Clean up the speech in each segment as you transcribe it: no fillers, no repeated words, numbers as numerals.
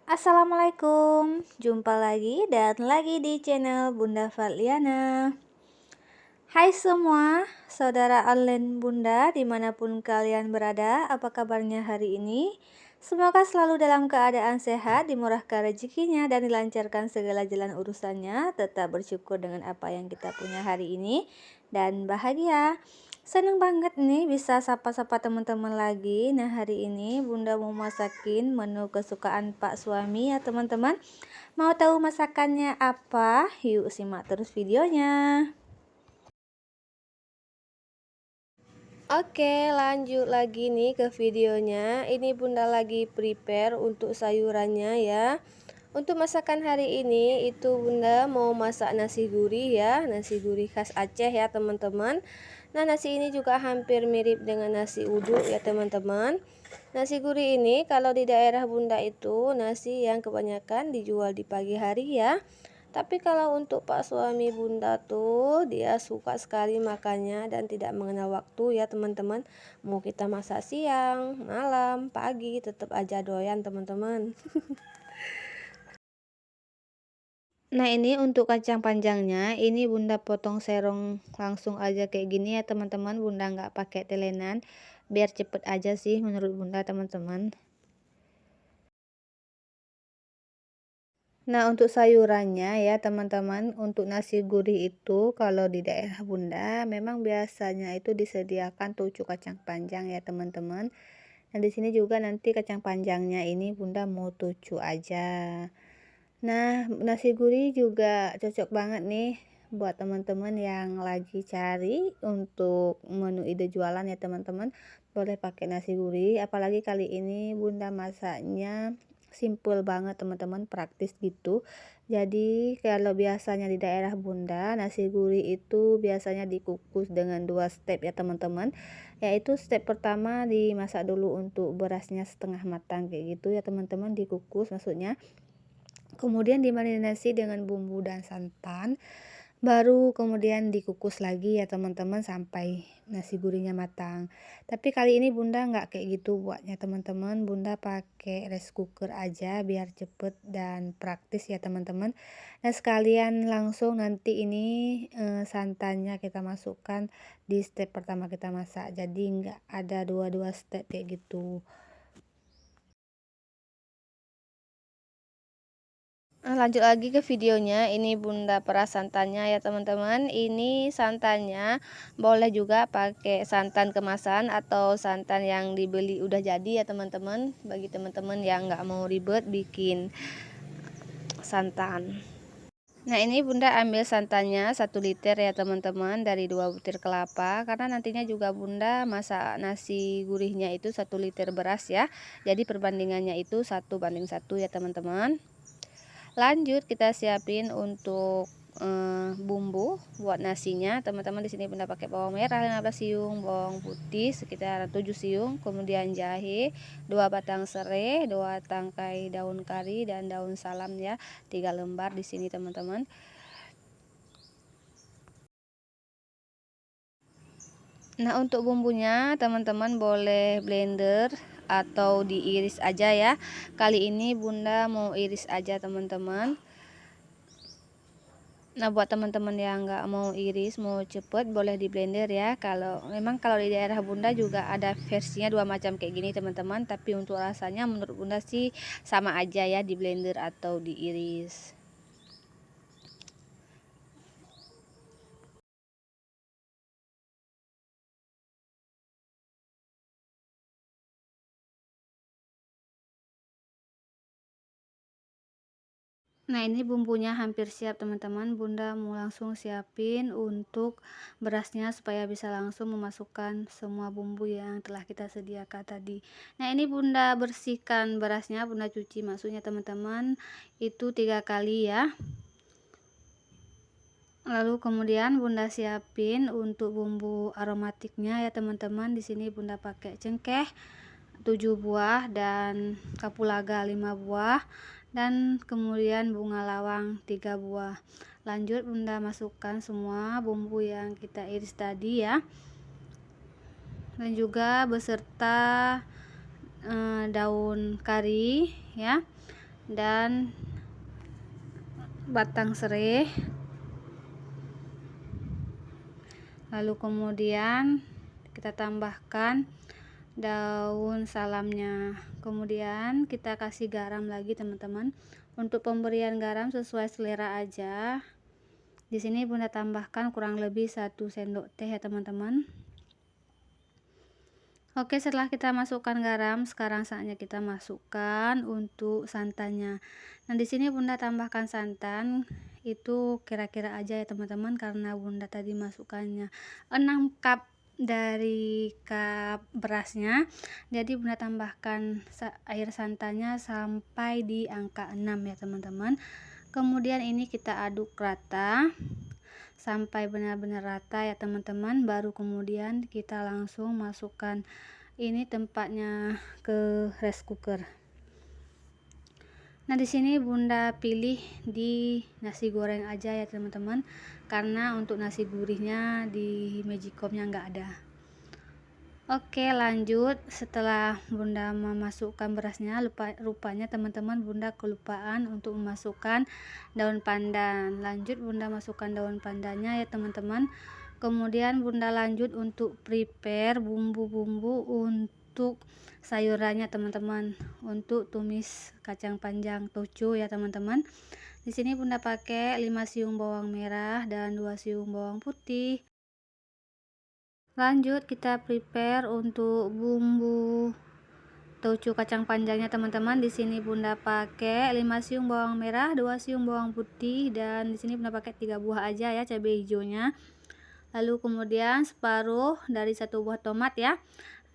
Assalamualaikum, jumpa lagi dan lagi di channel Bunda Fadliana. Hai semua, saudara online Bunda dimanapun kalian berada, apa kabarnya hari ini? Semoga selalu dalam keadaan sehat, dimurahkan rezekinya dan dilancarkan segala jalan urusannya. Tetap bersyukur dengan apa yang kita punya hari ini dan bahagia. Seneng banget nih bisa sapa-sapa teman-teman lagi. Nah, hari ini Bunda mau masakin menu kesukaan Pak suami ya teman-teman. Mau tahu masakannya apa? Yuk simak terus videonya. Oke, lanjut lagi nih ke videonya. Ini Bunda lagi prepare untuk sayurannya ya. Untuk masakan hari ini itu Bunda mau masak nasi gurih ya, nasi gurih khas Aceh ya teman-teman. Nah, nasi ini juga hampir mirip dengan nasi uduk ya teman-teman. Nasi gurih ini kalau di daerah Bunda itu nasi yang kebanyakan dijual di pagi hari ya. Tapi kalau untuk Pak suami Bunda tuh dia suka sekali makannya dan tidak mengenal waktu ya teman-teman. Mau kita masak siang, malam, pagi tetap aja doyan teman-teman. Nah, ini untuk kacang panjangnya, ini Bunda potong serong langsung aja kayak gini ya teman-teman. Bunda nggak pakai telenan, biar cepet aja sih menurut Bunda teman-teman. Nah, untuk sayurannya ya teman-teman, untuk nasi gurih itu kalau di daerah Bunda memang biasanya itu disediakan tucu kacang panjang ya teman-teman. Nah, di sini juga nanti kacang panjangnya ini Bunda mau tucu aja. Nah, nasi gurih juga cocok banget nih buat teman-teman yang lagi cari untuk menu ide jualan ya teman-teman. Boleh pakai nasi gurih, apalagi kali ini Bunda masaknya simple banget teman-teman, praktis gitu. Jadi kalau biasanya di daerah Bunda nasi gurih itu biasanya dikukus dengan 2 step ya teman-teman. Yaitu step pertama dimasak dulu untuk berasnya setengah matang kayak gitu ya teman-teman, dikukus maksudnya. Kemudian dimarinasi dengan bumbu dan santan, baru kemudian dikukus lagi ya teman-teman sampai nasi gurihnya matang. Tapi kali ini Bunda nggak kayak gitu buatnya teman-teman. Bunda pakai rice cooker aja biar cepet dan praktis ya teman-teman. Nah, sekalian langsung nanti ini santannya kita masukkan di step pertama kita masak. Jadi nggak ada dua-dua step kayak gitu. Lanjut lagi ke videonya. Ini Bunda peras santannya ya teman-teman. Ini santannya boleh juga pakai santan kemasan atau santan yang dibeli udah jadi ya teman-teman. Bagi teman-teman yang nggak mau ribet bikin santan. Nah, ini Bunda ambil santannya 1 liter ya teman-teman, dari 2 butir kelapa. Karena nantinya juga Bunda masak nasi gurihnya itu 1 liter beras ya. Jadi perbandingannya itu 1:1 ya teman-teman. Lanjut kita siapin untuk bumbu buat nasinya teman-teman. Di sini Bunda pakai bawang merah 15 siung, bawang putih sekitar 7 siung, kemudian jahe 2 batang serai, 2 tangkai daun kari dan daun salam ya, 3 lembar di sini teman-teman. Nah, untuk bumbunya teman-teman boleh blender atau diiris aja ya. Kali ini Bunda mau iris aja teman-teman. Nah, buat teman-teman yang nggak mau iris, mau cepet, boleh di blender ya. Kalau di daerah Bunda juga ada versinya 2 macam kayak gini teman-teman. Tapi untuk rasanya menurut Bunda sih sama aja ya, di blender atau diiris. Nah, ini bumbunya hampir siap teman-teman. Bunda mau langsung siapin untuk berasnya supaya bisa langsung memasukkan semua bumbu yang telah kita sediakan tadi. Nah, ini Bunda bersihkan berasnya, Bunda cuci maksudnya teman-teman, itu 3 kali ya. Lalu kemudian Bunda siapin untuk bumbu aromatiknya ya teman-teman. Di sini Bunda pakai cengkeh 7 buah dan kapulaga 5 buah dan kemudian bunga lawang 3 buah. Lanjut Bunda masukkan semua bumbu yang kita iris tadi ya. dan juga beserta daun kari ya, dan batang serai. Lalu kemudian kita tambahkan daun salamnya. Kemudian kita kasih garam lagi teman-teman. Untuk pemberian garam sesuai selera aja. Di sini Bunda tambahkan kurang lebih 1 sendok teh ya teman-teman. Oke, setelah kita masukkan garam, sekarang saatnya kita masukkan untuk santannya. Nah, di sini Bunda tambahkan santan itu kira-kira aja ya teman-teman, karena Bunda tadi masukkannya 6 cup dari cup berasnya. Jadi Bunda tambahkan air santannya sampai di angka 6 ya teman-teman. Kemudian ini kita aduk rata sampai benar-benar rata ya teman-teman. Baru kemudian kita langsung masukkan ini tempatnya ke rice cooker. Nah, di sini Bunda pilih di nasi goreng aja ya teman-teman, karena untuk nasi gurihnya di magicomnya nggak ada. Oke, lanjut. Setelah Bunda memasukkan berasnya, rupanya teman-teman Bunda kelupaan untuk memasukkan daun pandan. Lanjut Bunda masukkan daun pandannya ya teman-teman. Kemudian Bunda lanjut untuk prepare bumbu-bumbu untuk sayurannya teman-teman, untuk tumis kacang panjang toco ya teman-teman. Di sini Bunda pakai 5 siung bawang merah dan 2 siung bawang putih. Lanjut kita prepare untuk bumbu toco kacang panjangnya teman-teman. Di sini Bunda pakai 5 siung bawang merah, 2 siung bawang putih, dan di sini Bunda pakai 3 buah aja ya cabai hijaunya. Lalu kemudian separuh dari 1 buah tomat ya,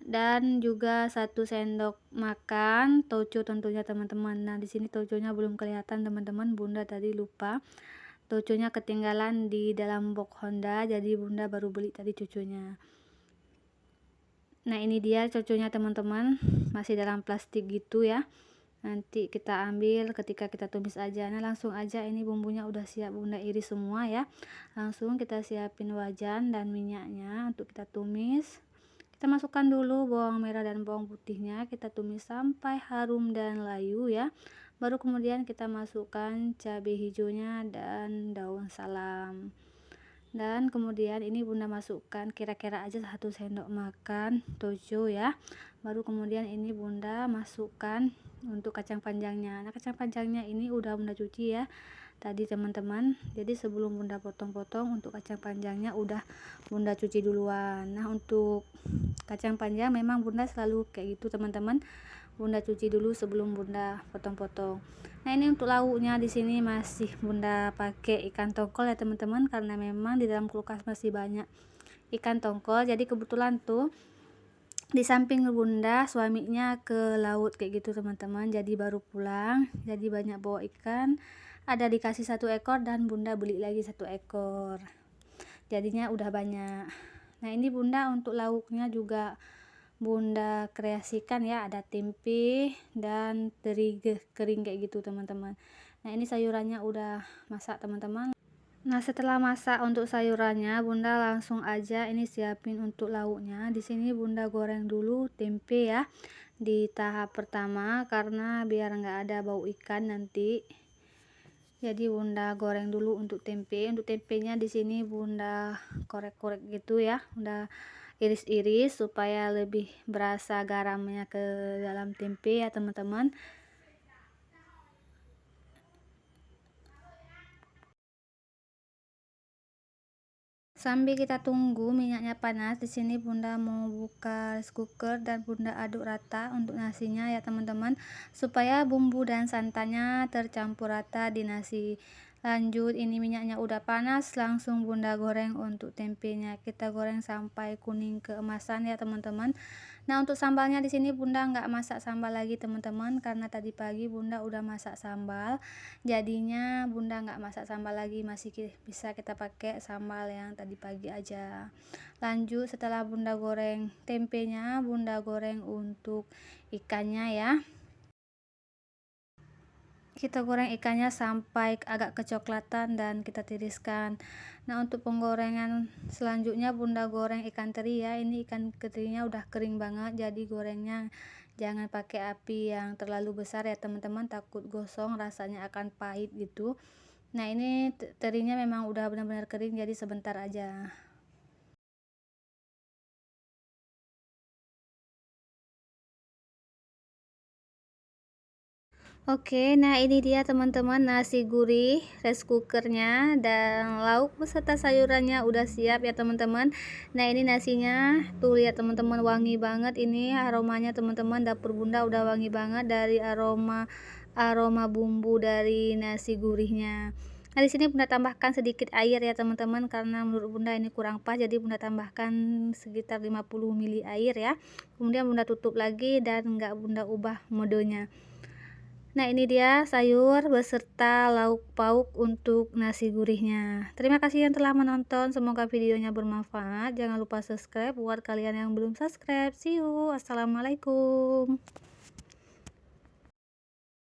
dan juga 1 sendok makan toco tentunya teman-teman. Nah, di sini toconya belum kelihatan teman-teman, Bunda tadi lupa. Toconya ketinggalan di dalam box Honda, jadi Bunda baru beli tadi cucunya. Nah, ini dia cucunya teman-teman, masih dalam plastik gitu ya. Nanti kita ambil ketika kita tumis aja. Nah, langsung aja ini bumbunya udah siap Bunda iris semua ya. Langsung kita siapin wajan dan minyaknya untuk kita tumis. Kita masukkan dulu bawang merah dan bawang putihnya, kita tumis sampai harum dan layu ya. Baru kemudian kita masukkan cabai hijaunya dan daun salam. Dan kemudian ini Bunda masukkan kira-kira aja 1 sendok makan toco ya. Baru kemudian ini Bunda masukkan untuk kacang panjangnya. Nah, kacang panjangnya ini udah Bunda cuci ya tadi teman-teman. Jadi sebelum Bunda potong-potong, untuk kacang panjangnya udah Bunda cuci duluan. Nah, untuk kacang panjang memang Bunda selalu kayak gitu teman-teman, Bunda cuci dulu sebelum Bunda potong-potong. Nah, ini untuk lauknya di sini masih Bunda pakai ikan tongkol ya teman-teman, karena memang di dalam kulkas masih banyak ikan tongkol. Jadi kebetulan tuh di samping Bunda suaminya ke laut kayak gitu teman-teman, jadi baru pulang, jadi banyak bawa ikan. Ada dikasih 1 ekor dan Bunda beli lagi 1 ekor, jadinya udah banyak. Nah, ini Bunda untuk lauknya juga Bunda kreasikan ya, ada tempe dan teri kering kayak gitu teman-teman. Nah, ini sayurannya udah masak teman-teman. Nah, setelah masak untuk sayurannya, Bunda langsung aja ini siapin untuk lauknya. Di sini Bunda goreng dulu tempe ya di tahap pertama, karena biar nggak ada bau ikan nanti. Jadi Bunda goreng dulu untuk tempe. Untuk tempenya di sini Bunda korek-korek gitu ya, Bunda iris-iris supaya lebih berasa garamnya ke dalam tempe ya teman-teman. Sambil kita tunggu minyaknya panas, di sini Bunda mau buka rice cooker dan Bunda aduk rata untuk nasinya ya teman-teman, supaya bumbu dan santannya tercampur rata di nasi. Lanjut, ini minyaknya udah panas, langsung Bunda goreng untuk tempenya. Kita goreng sampai kuning keemasan ya teman-teman. Nah, untuk sambalnya di sini Bunda nggak masak sambal lagi teman-teman, karena tadi pagi Bunda udah masak sambal. Jadinya Bunda nggak masak sambal lagi, masih bisa kita pakai sambal yang tadi pagi aja. Lanjut, setelah Bunda goreng tempenya, Bunda goreng untuk ikannya ya. Kita goreng ikannya sampai agak kecoklatan dan kita tiriskan. Nah, untuk penggorengan selanjutnya bunda goreng ikan teri ya. Ini ikan terinya udah kering banget, jadi gorengnya jangan pakai api yang terlalu besar ya teman-teman, takut gosong, rasanya akan pahit gitu. Nah, ini terinya memang udah benar-benar kering, jadi sebentar aja. Oke, nah ini dia teman-teman nasi gurih rice cookernya dan lauk beserta sayurannya udah siap ya teman-teman. Nah ini nasinya tuh lihat teman-teman, wangi banget ini aromanya teman-teman, dapur bunda udah wangi banget dari aroma bumbu dari nasi gurihnya. Nah di sini bunda tambahkan sedikit air ya teman-teman, karena menurut bunda ini kurang pas, jadi bunda tambahkan sekitar 50 ml air ya. Kemudian bunda tutup lagi dan enggak bunda ubah modenya. Nah ini dia sayur beserta lauk pauk untuk nasi gurihnya. Terima kasih yang telah menonton, semoga videonya bermanfaat. Jangan lupa subscribe buat kalian yang belum subscribe. See you, assalamualaikum.